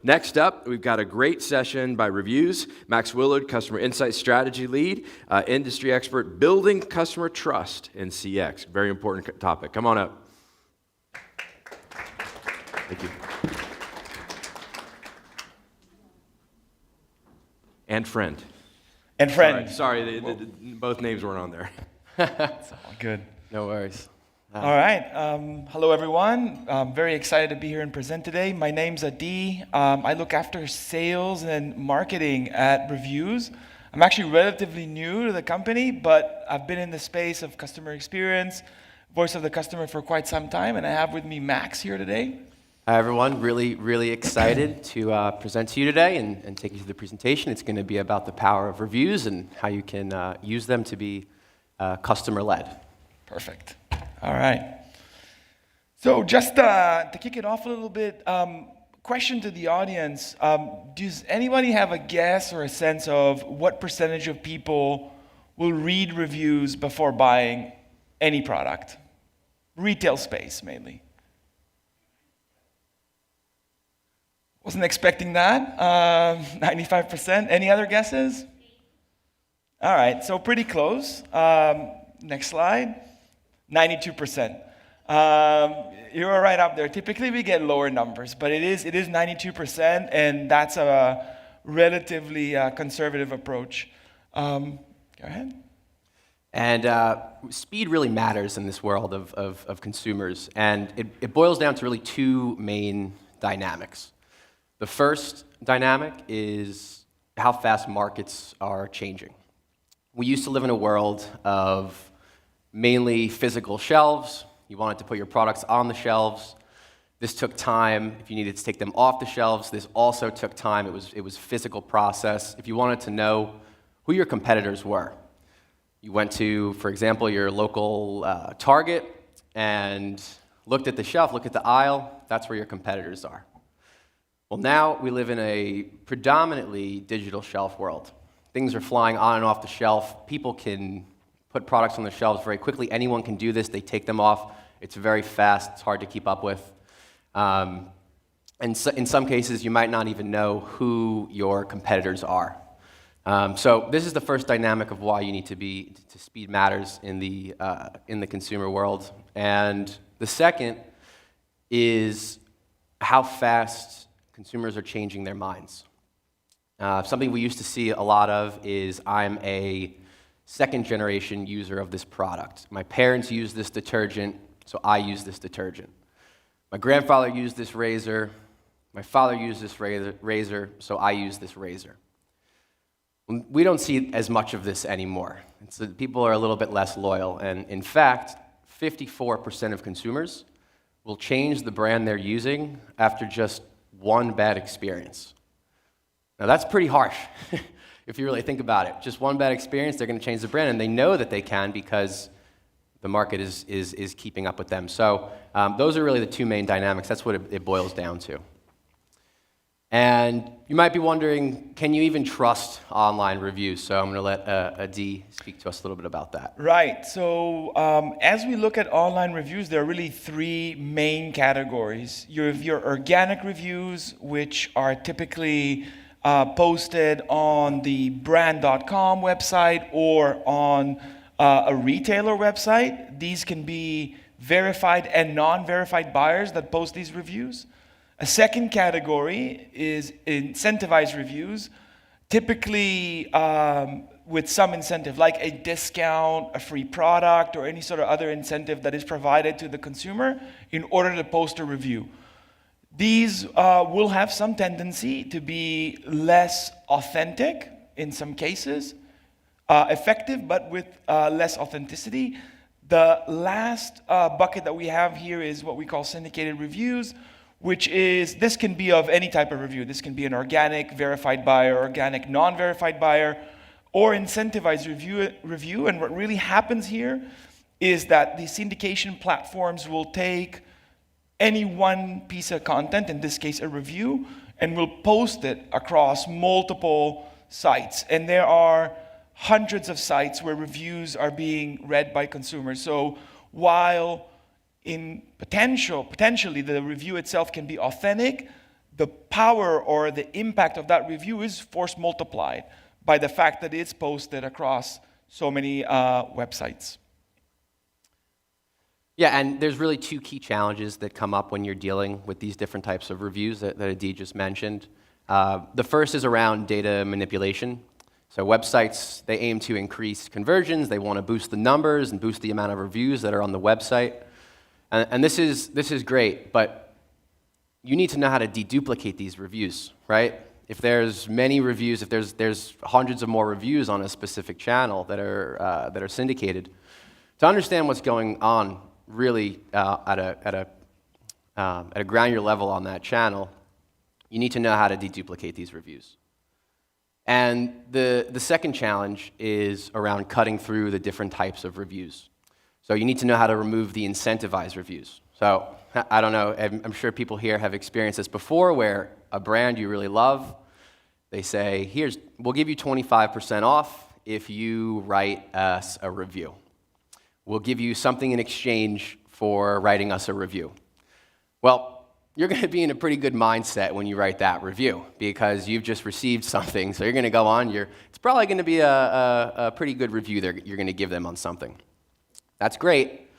Next up, we've got a great session by Revuse. Max Willard, Customer Insight Strategy Lead, industry expert, building customer trust in CX. Very important topic. Come on up. Thank you. And friend. And friend. Sorry, both names weren't on there. It's all good. No worries. All right. Hello, everyone. I'm very excited to be here and present today. My name's Adi. I look after sales and marketing at Revuse. I'm actually relatively new to the company, but I've been in the space of customer experience, voice of the customer for quite some time, and I have with me Max here today. Hi, everyone. Really excited to present to you today and take you through the presentation. It's going to be about the power of reviews and how you can use them to be customer-led. Perfect. All right. So just to kick it off a little bit, question to the audience. Does anybody have a guess or a sense of what percentage of people will read reviews before buying any product? Retail space, mainly. Wasn't expecting that. 95%. Any other guesses? All right, so pretty close. Next slide. 92%. You're right up there. Typically, we get lower numbers, but it is 92%, and that's a relatively conservative approach. Go ahead. And speed really matters in this world of consumers, and it boils down to really two main dynamics. The first dynamic is how fast markets are changing. We used to live in a world of mainly physical shelves. You wanted to put your products on the shelves. This took time. If you needed to take them off the shelves, this also took time. It was a physical process. If you wanted to know who your competitors were, you went to, for example, your local Target and looked at the shelf, looked at the aisle. That's where your competitors are. Well, now we live in a predominantly digital shelf world. Things are flying on and off the shelf. People can put products on the shelves very quickly. Anyone can do this. They take them off. It's very fast. It's hard to keep up with. And so in some cases, you might not even know who your competitors are. So this is the first dynamic of why you need to speed matters in the consumer world. And the second is how fast consumers are changing their minds. Something we used to see a lot of is I'm a second-generation user of this product. My parents use this detergent, so I use this detergent. My grandfather used this razor. My father used this razor, so I use this razor. We don't see as much of this anymore. People are a little bit less loyal, and in fact, 54% of consumers will change the brand they're using after just one bad experience. Now, that's pretty harsh. If you really think about it. Just one bad experience, they're going to change the brand, and they know that they can because the market is keeping up with them. So those are really the two main dynamics. That's what it boils down to. And you might be wondering, can you even trust online reviews? So I'm going to let Adi speak to us a little bit about that. Right. So as we look at online reviews, there are really three main categories. You have your organic reviews, which are typically posted on the brand.com website or on a retailer website. These can be verified and non-verified buyers that post these reviews. A second category is incentivized reviews, typically with some incentive, like a discount, a free product, or any sort of other incentive that is provided to the consumer in order to post a review. These will have some tendency to be less authentic in some cases, effective, but with less authenticity. The last bucket that we have here is what we call syndicated reviews, which is, this can be of any type of review. This can be an organic verified buyer, organic non-verified buyer, or incentivized review. And what really happens here is that the syndication platforms will take any one piece of content, in this case a review, and will post it across multiple sites. And there are hundreds of sites where reviews are being read by consumers. So while potentially the review itself can be authentic, the power or the impact of that review is force multiplied by the fact that it's posted across so many websites. Yeah, and there's really two key challenges that come up when you're dealing with these different types of reviews that Adi just mentioned. The first is around data manipulation. So websites, they aim to increase conversions. They want to boost the numbers and boost the amount of reviews that are on the website. And this is great, but you need to know how to deduplicate these reviews, right? If there's many reviews, if there's hundreds of more reviews on a specific channel that are syndicated, to understand what's going on really at a granular level on that channel, you need to know how to deduplicate these reviews. And the second challenge is around cutting through the different types of reviews. So you need to know how to remove the incentivized reviews. So I don't know, I'm sure people here have experienced this before, where a brand you really love, they say, we'll give you 25% off if you write us a review. We'll give you something in exchange for writing us a review. Well, you're going to be in a pretty good mindset when you write that review, because you've just received something. So you're going to go on, it's probably going to be a pretty good review you're going to give them on something. That's great,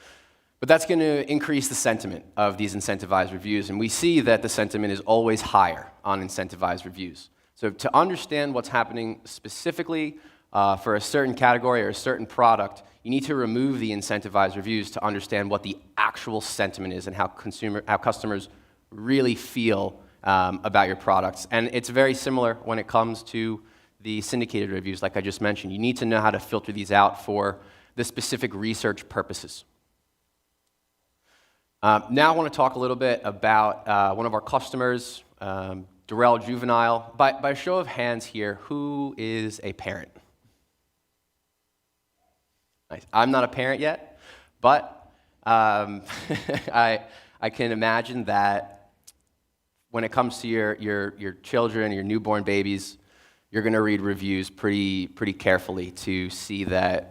but that's going to increase the sentiment of these incentivized reviews. And we see that the sentiment is always higher on incentivized reviews. So to understand what's happening specifically for a certain category or a certain product, you need to remove the incentivized reviews to understand what the actual sentiment is and how customers really feel about your products. And it's very similar when it comes to the syndicated reviews, like I just mentioned. You need to know how to filter these out for the specific research purposes. Now I want to talk a little bit about one of our customers, Durrell Juvenile. By a show of hands here, who is a parent? Nice. I'm not a parent yet, but I can imagine that when it comes to your children, your newborn babies, you're going to read reviews pretty carefully to see the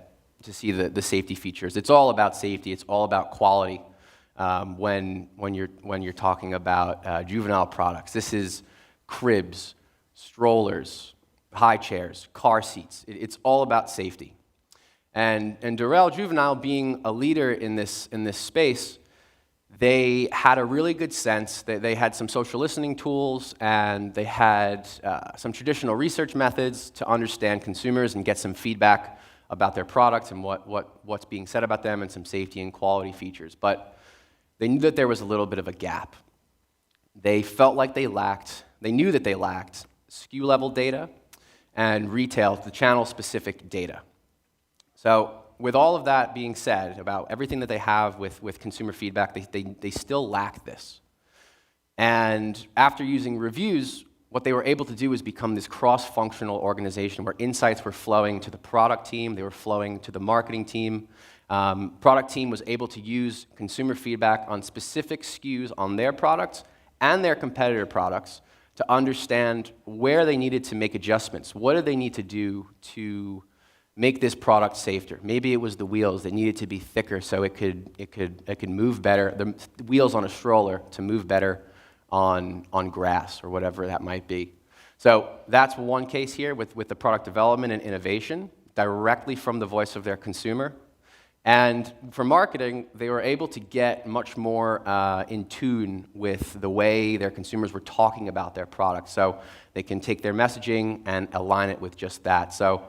safety features. It's all about safety. It's all about quality when you're talking about juvenile products. This is cribs, strollers, high chairs, car seats. It's all about safety. And Durrell Juvenile, being a leader in this space, they had a really good sense. They had some social listening tools, and they had some traditional research methods to understand consumers and get some feedback about their products and what's being said about them, and some safety and quality features. But they knew that there was a little bit of a gap. They felt like they knew that they lacked SKU level data and retail, the channel specific data. So with all of that being said about everything that they have with consumer feedback, they still lack this. And after using reviews, what they were able to do is become this cross-functional organization where insights were flowing to the product team, they were flowing to the marketing team. Product team was able to use consumer feedback on specific SKUs on their products and their competitor products to understand where they needed to make adjustments. What did they need to do to make this product safer? Maybe it was the wheels that needed to be thicker so it could move better, the wheels on a stroller to move better on grass or whatever that might be. So that's one case here with the product development and innovation directly from the voice of their consumer. And for marketing, they were able to get much more in tune with the way their consumers were talking about their products. So they can take their messaging and align it with just that. So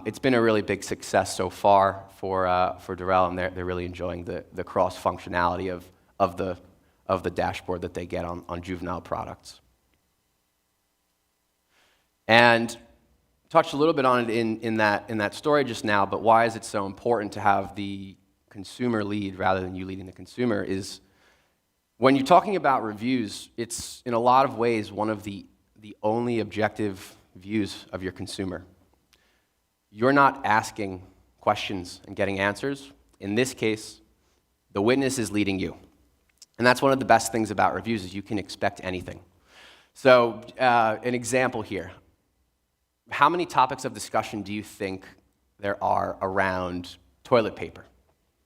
it's been a really big success so far for Durrell, and they're really enjoying the cross-functionality of the dashboard that they get on juvenile products. And touched a little bit on it in that story just now, but why is it so important to have the consumer lead rather than you leading the consumer is when you're talking about reviews, it's in a lot of ways one of the only objective views of your consumer. You're not asking questions and getting answers. In this case, the witness is leading you. And that's one of the best things about reviews is you can expect anything. So an example here. How many topics of discussion do you think there are around toilet paper?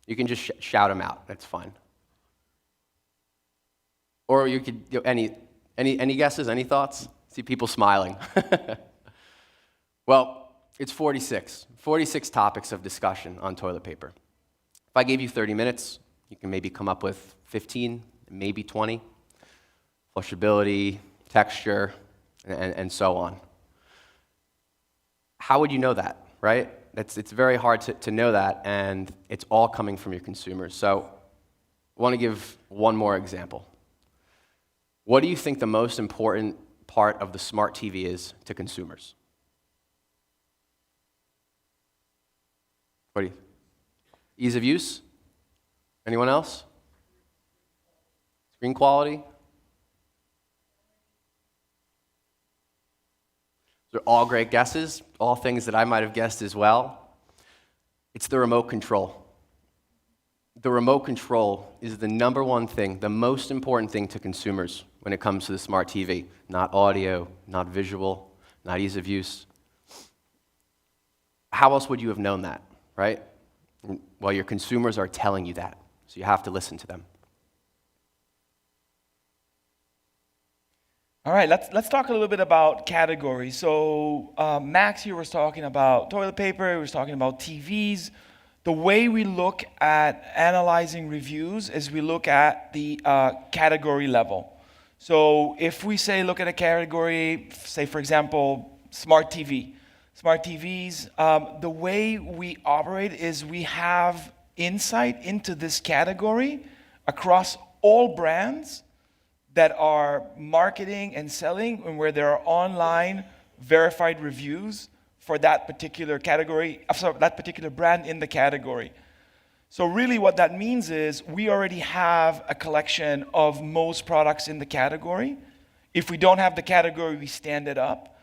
You can just shout them out. That's fine. Or you could, Any guesses, any thoughts? See people smiling. Well, it's 46 topics of discussion on toilet paper. If I gave you 30 minutes, you can maybe come up with 15, maybe 20. Flushability, texture, and so on. How would you know that, right? It's very hard to know that, and it's all coming from your consumers. So I want to give one more example. What do you think the most important part of the smart TV is to consumers? What do you? Ease of use? Anyone else? Screen quality? They're all great guesses, all things that I might have guessed as well. It's the remote control. The remote control is the number one thing, the most important thing to consumers when it comes to the smart TV. Not audio, not visual, not ease of use. How else would you have known that, right? Well, your consumers are telling you that, so you have to listen to them. All right, let's talk a little bit about categories. So Max here was talking about toilet paper, he was talking about TVs. The way we look at analyzing reviews is we look at the category level. So if we say look at a category, say for example, smart TV. Smart TVs, the way we operate is we have insight into this category across all brands that are marketing and selling, and where there are online verified reviews for that particular category, that particular brand in the category. So really what that means is we already have a collection of most products in the category. If we don't have the category, we stand it up.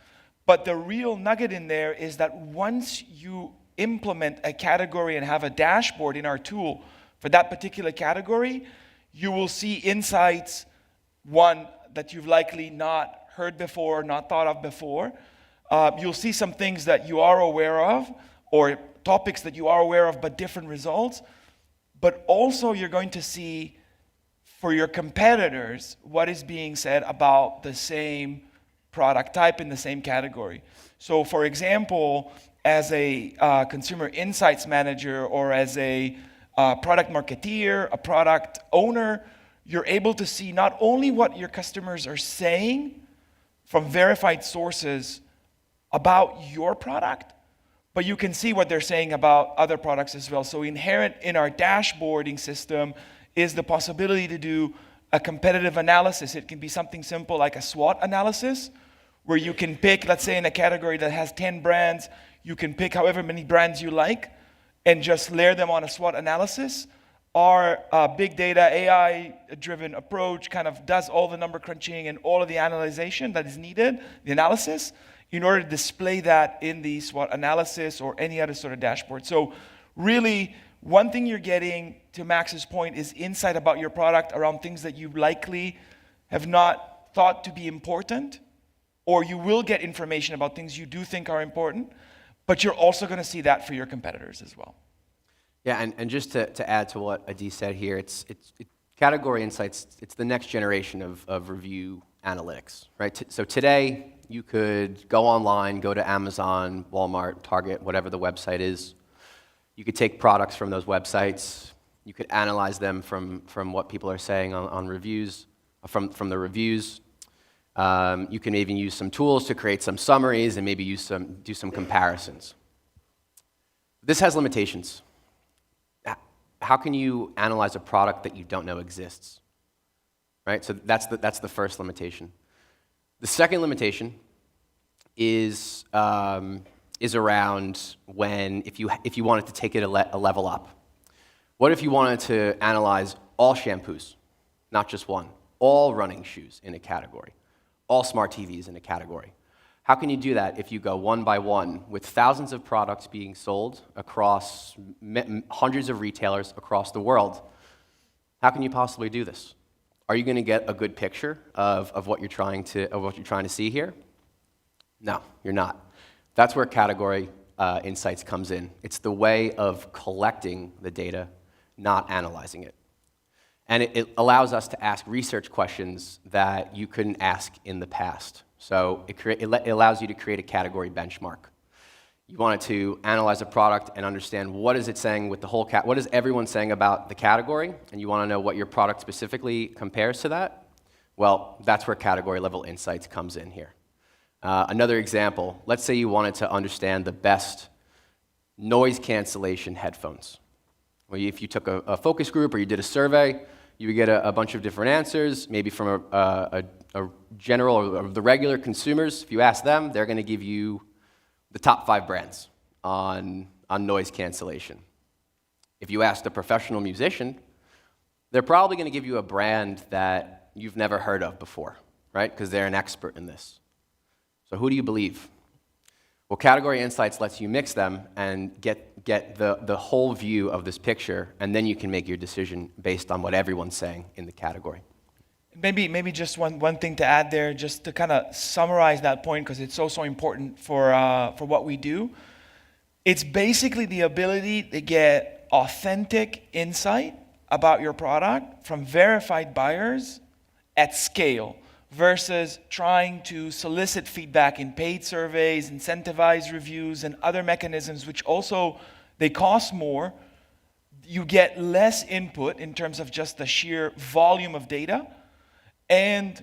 But the real nugget in there is that once you implement a category and have a dashboard in our tool for that particular category, you will see insights, one that you've likely not heard before, not thought of before. You'll see some things that you are aware of, or topics that you are aware of, but different results. But also you're going to see, for your competitors, what is being said about the same product type in the same category. So for example, as a consumer insights manager, or as a product marketeer, a product owner, you're able to see not only what your customers are saying from verified sources about your product, but you can see what they're saying about other products as well. So inherent in our dashboarding system is the possibility to do a competitive analysis. It can be something simple like a SWOT analysis, where you can pick, let's say in a category that has 10 brands, you can pick however many brands you like and just layer them on a SWOT analysis. Our big data, AI-driven approach kind of does all the number crunching and all of the analyzation that is needed, the analysis, in order to display that in the SWOT analysis or any other sort of dashboard. So really, one thing you're getting, to Max's point, is insight about your product around things that you likely have not thought to be important, or you will get information about things you do think are important, but you're also going to see that for your competitors as well. Yeah, and just to add to what Adi said here, it's category insights, it's the next generation of review analytics, right? So today, you could go online, go to Amazon, Walmart, Target, whatever the website is. You could take products from those websites. You could analyze them from what people are saying on reviews, from the reviews. You can even use some tools to create some summaries and maybe do some comparisons. This has limitations. How can you analyze a product that you don't know exists? Right? So that's the first limitation. The second limitation is around if you wanted to take it a level up. What if you wanted to analyze all shampoos, not just one, all running shoes in a category, all smart TVs in a category? How can you do that if you go one by one with thousands of products being sold across hundreds of retailers across the world? How can you possibly do this? Are you going to get a good picture of what you're trying to see here? No, you're not. That's where category insights comes in. It's the way of collecting the data, not analyzing it. And it allows us to ask research questions that you couldn't ask in the past. So it allows you to create a category benchmark. You wanted to analyze a product and understand what is it saying with the whole what is everyone saying about the category, and you want to know what your product specifically compares to that. Well, that's where category level insights comes in here. Another example, let's say you wanted to understand the best noise cancellation headphones. Well, if you took a focus group or you did a survey, you would get a bunch of different answers, maybe from a general or the regular consumers. If you ask them, they're going to give you the top 5 brands on noise cancellation. If you ask a professional musician, they're probably going to give you a brand that you've never heard of before, right? Because they're an expert in this. So who do you believe? Well, Category Insights lets you mix them and get the whole view of this picture, and then you can make your decision based on what everyone's saying in the category. Maybe just one thing to add there, just to kind of summarize that point, because it's so important for what we do. It's basically the ability to get authentic insight about your product from verified buyers at scale, versus trying to solicit feedback in paid surveys, incentivized reviews, and other mechanisms, which also, they cost more. You get less input in terms of just the sheer volume of data, and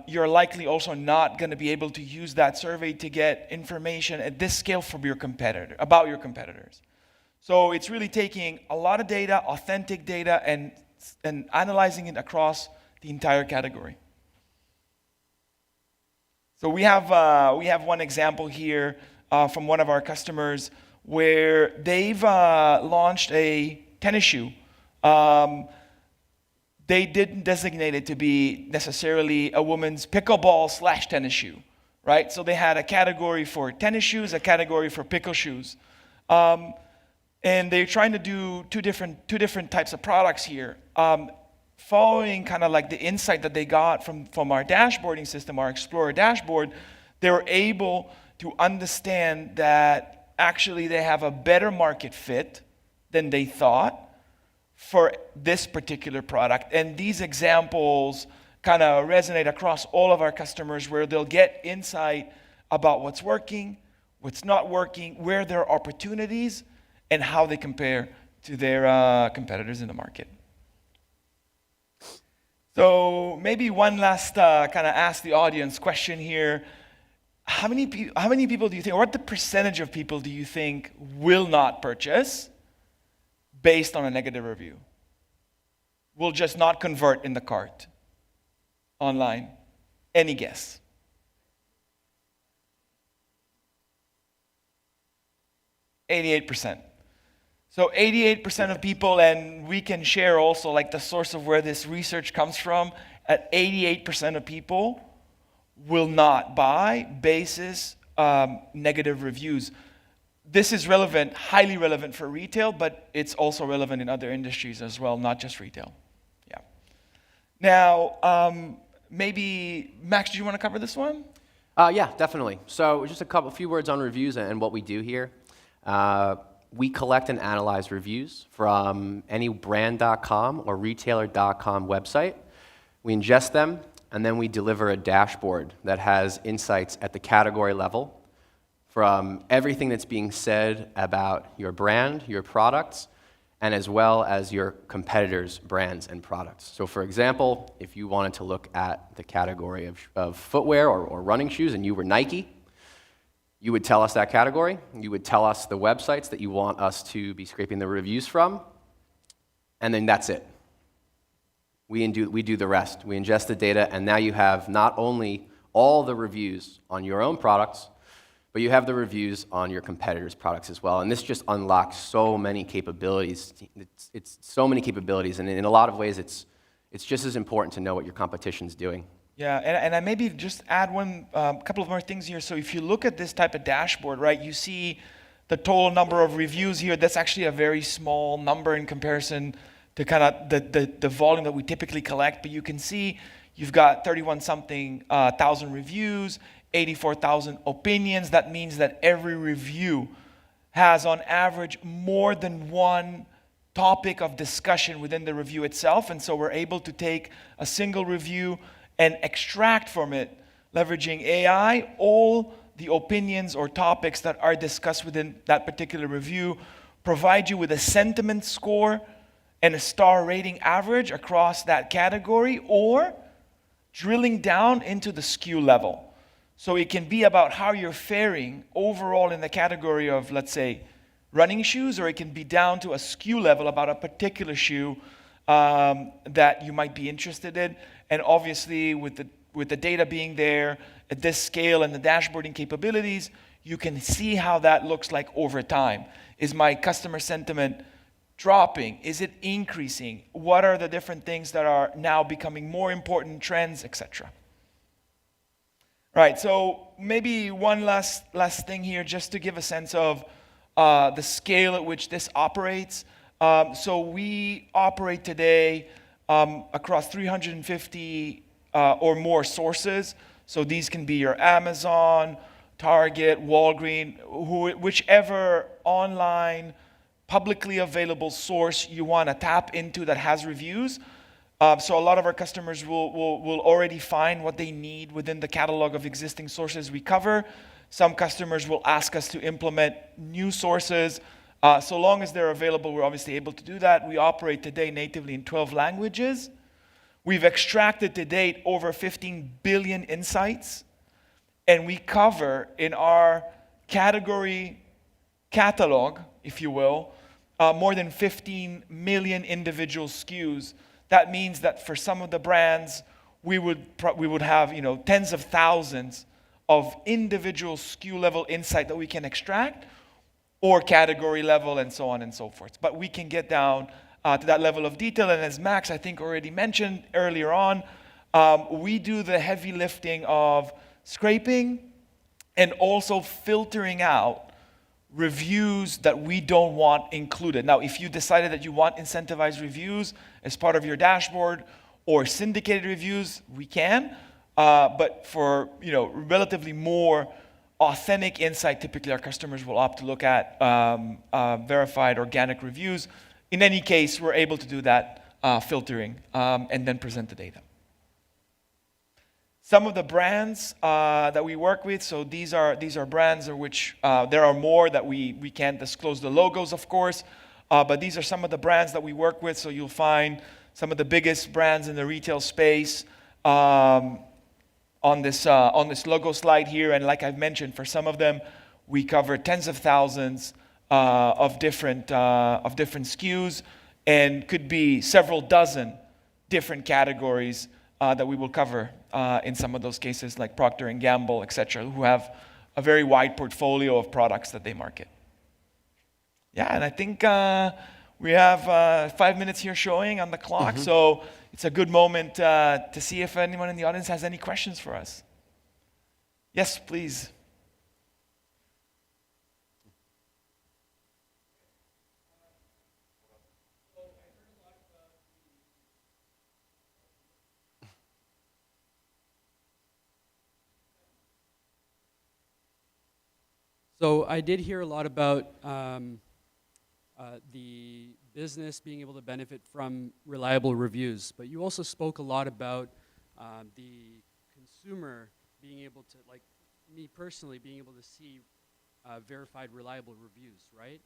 you're likely also not going to be able to use that survey to get information at this scale from your competitor, about your competitors. So it's really taking a lot of data, authentic data, and analyzing it across the entire category. So we have one example here from one of our customers where they've launched a tennis shoe. They didn't designate it to be necessarily a woman's pickleball / tennis shoe, right? So they had a category for tennis shoes, a category for pickle shoes. And they're trying to do two different types of products here. Following kind of like the insight that they got from our dashboarding system, our Explorer dashboard, they were able to understand that actually they have a better market fit than they thought for this particular product. And these examples kind of resonate across all of our customers, where they'll get insight about what's working, what's not working, where there are opportunities, and how they compare to their competitors in the market. So maybe one last kind of ask the audience question here. How many people do you think, or what the percentage of people do you think will not purchase based on a negative review? Will just not convert in the cart online? Any guess? %. So 88% of people, and we can share also like the source of where this research comes from, at 88% of people will not buy basis negative reviews. This is relevant, highly relevant for retail, but it's also relevant in other industries as well, not just retail. Yeah. Now, maybe, Max, do you want to cover this one? Yeah, definitely. So just a few words on reviews and what we do here. We collect and analyze reviews from any brand.com or retailer.com website. We ingest them, and then we deliver a dashboard that has insights at the category level from everything that's being said about your brand, your products, and as well as your competitors' brands and products. So for example, if you wanted to look at the category of footwear or running shoes and you were Nike, you would tell us that category. You would tell us the websites that you want us to be scraping the reviews from, and then that's it. We do the rest. We ingest the data, and now you have not only all the reviews on your own products, but you have the reviews on your competitors' products as well. And this just unlocks so many capabilities. It's so many capabilities, and in a lot of ways, it's just as important to know what your competition's doing. Yeah, and I maybe just add couple of more things here. So if you look at this type of dashboard, right, you see the total number of reviews here. That's actually a very small number in comparison to kind of the volume that we typically collect. But you can see you've got 31-something thousand reviews, 84,000 opinions. That means that every review has on average more than one topic of discussion within the review itself. And so we're able to take a single review and extract from it, leveraging AI, all the opinions or topics that are discussed within that particular review, provide you with a sentiment score and a star rating average across that category, or drilling down into the SKU level. So it can be about how you're faring overall in the category of, let's say, running shoes, or it can be down to a SKU level about a particular shoe that you might be interested in. And obviously, with the data being there at this scale and the dashboarding capabilities, you can see how that looks like over time. Is my customer sentiment dropping? Is it increasing? What are the different things that are now becoming more important trends, etc.? Right, so maybe one last thing here, just to give a sense of the scale at which this operates. So we operate today across 350 or more sources. So these can be your Amazon, Target, Walgreens, whichever online publicly available source you want to tap into that has reviews. So a lot of our customers will already find what they need within the catalog of existing sources we cover. Some customers will ask us to implement new sources. So long as they're available, we're obviously able to do that. We operate today natively in 12 languages. We've extracted to date over 15 billion insights. And we cover in our category catalog, if you will, more than 15 million individual SKUs. That means that for some of the brands, we would have tens of thousands of individual SKU level insight that we can extract, or category level, and so on and so forth. But we can get down to that level of detail. And as Max, I think, already mentioned earlier on, we do the heavy lifting of scraping and also filtering out reviews that we don't want included. Now, if you decided that you want incentivized reviews as part of your dashboard or syndicated reviews, we can. But for relatively more authentic insight, typically our customers will opt to look at verified organic reviews. In any case, we're able to do that filtering and then present the data. Some of the brands that we work with, so these are brands of which there are more that we can't disclose the logos, of course, but these are some of the brands that we work with. So you'll find some of the biggest brands in the retail space on this logo slide here. And like I've mentioned, for some of them, we cover tens of thousands of different SKUs, and could be several dozen different categories that we will cover in some of those cases, like Procter & Gamble, etc., who have a very wide portfolio of products that they market. Yeah, and I think we have 5 minutes here showing on the clock, so it's a good moment to see if anyone in the audience has any questions for us. Yes, please. So I did hear a lot about the business being able to benefit from reliable reviews, but you also spoke a lot about the consumer being able to, like me personally, being able to see verified, reliable reviews, right?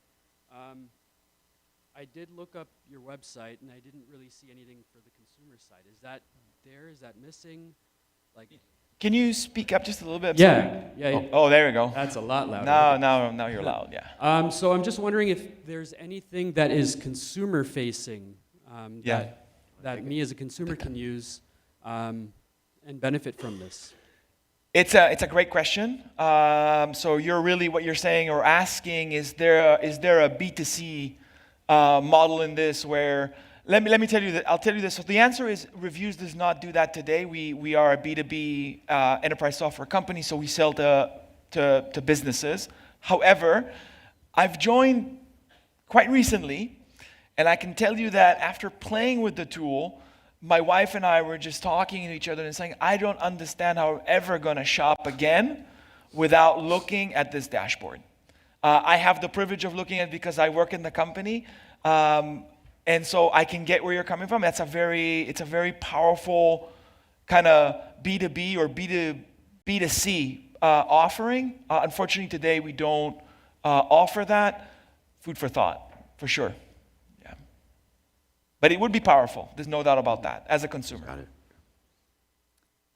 I did look up your website, and I didn't really see anything for the consumer side. Is that there? Is that missing? Like. Can you speak up just a little bit? Yeah. Oh, there we go. That's a lot louder. Now you're loud, yeah. So I'm just wondering if there's anything that is consumer-facing that me as a consumer can use and benefit from this. It's a great question. So what you're saying or asking, is there a B2C model in this where, let me tell you that, I'll tell you this. So the answer is Revuse does not do that today. We are a B2B enterprise software company, so we sell to businesses. However, I've joined quite recently, and I can tell you that after playing with the tool, my wife and I were just talking to each other and saying, I don't understand how I'm ever going to shop again without looking at this dashboard. I have the privilege of looking at it because I work in the company. And so I can get where you're coming from. It's a very powerful kind of B2B or B2C offering. Unfortunately, today we don't offer that. Food for thought, for sure. Yeah. But it would be powerful. There's no doubt about that as a consumer. Got it.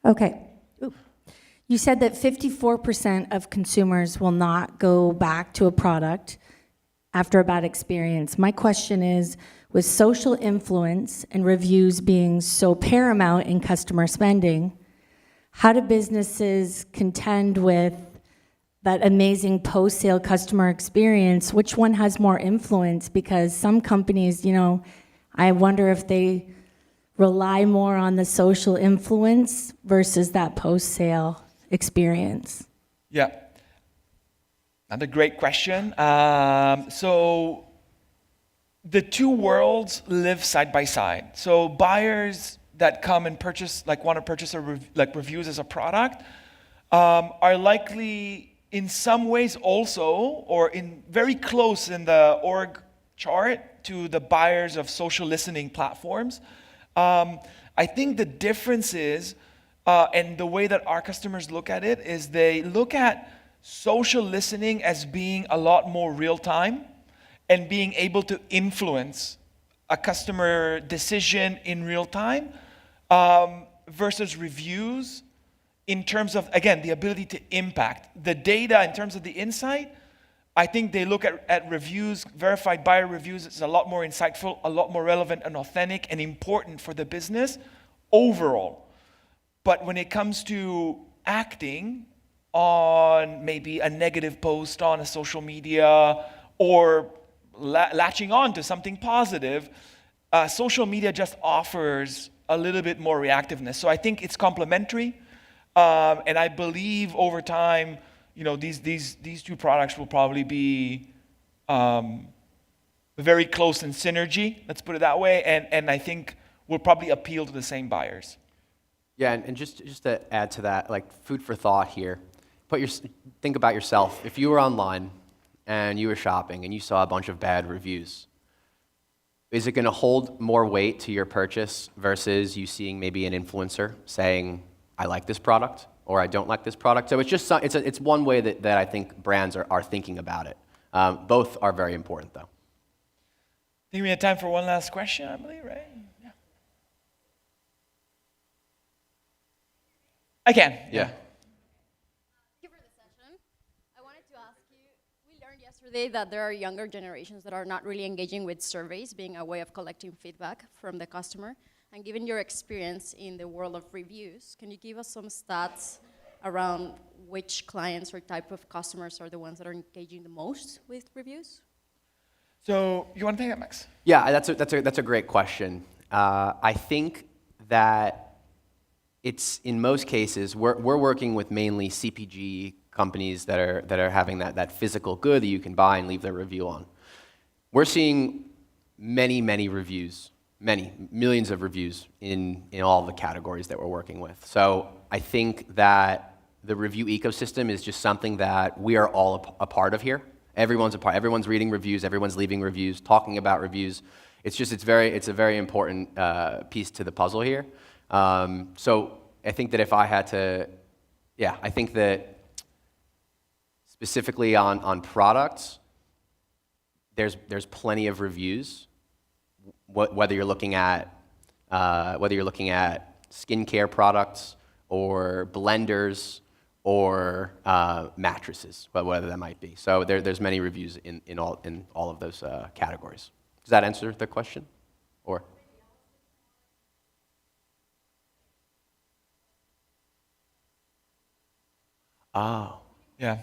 Okay. Ooh. You said that 54% of consumers will not go back to a product after a bad experience. My question is, with social influence and reviews being so paramount in customer spending, how do businesses contend with that amazing post-sale customer experience? Which one has more influence? Because some companies, I wonder if they rely more on the social influence versus that post-sale experience. Yeah. Another great question. So the two worlds live side by side. So buyers that come and want to purchase reviews as a product, are likely in some ways also, or in very close in the org chart to the buyers of social listening platforms. I think the difference is, and the way that our customers look at it, is they look at social listening as being a lot more real time and being able to influence a customer decision in real time, versus reviews in terms of, again, the ability to impact. The data in terms of the insight, I think they look at reviews, verified buyer reviews, it's a lot more insightful, a lot more relevant and authentic and important for the business overall. But when it comes to acting on maybe a negative post on a social media or latching on to something positive, social media just offers a little bit more reactiveness. So I think it's complementary, and I believe over time, these two products will probably be very close in synergy, let's put it that way, and I think will probably appeal to the same buyers. Yeah, and just to add to that, like food for thought here, think about yourself. If you were online and you were shopping and you saw a bunch of bad reviews, is it going to hold more weight to your purchase versus you seeing maybe an influencer saying, I like this product or I don't like this product? So it's one way that I think brands are thinking about it. Both are very important, though. I think we have time for one last question, I believe, right? Yeah. I can. Yeah. Thank you for the session. I wanted to ask you, we learned yesterday that there are younger generations that are not really engaging with surveys, being a way of collecting feedback from the customer. And given your experience in the world of reviews, can you give us some stats around which clients or type of customers are the ones that are engaging the most with reviews? So you want to take that, Max? Yeah, that's a great question. I think that it's, in most cases, we're working with mainly CPG companies that are having that physical good that you can buy and leave their review on. We're seeing many reviews, millions of reviews in all the categories that we're working with. So I think that the review ecosystem is just something that we are all a part of here. Everyone's a part. Everyone's reading reviews. Everyone's leaving reviews, talking about reviews. It's a very important piece to the puzzle here. So I think that if I had to, I think that specifically on products, there's plenty of reviews. Whether you're looking at skincare products or blenders or mattresses, whatever that might be. So there's many reviews in all of those categories. Does that answer the question? Or? Oh. Yeah.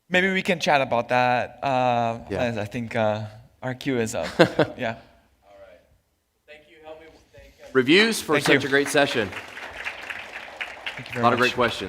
Maybe we can chat about that. Yeah. As I think our queue is up. Yeah. All right. Thank you. Help me thank Revuse for Thank such you. a great session. Thank you A very lot much. of great questions.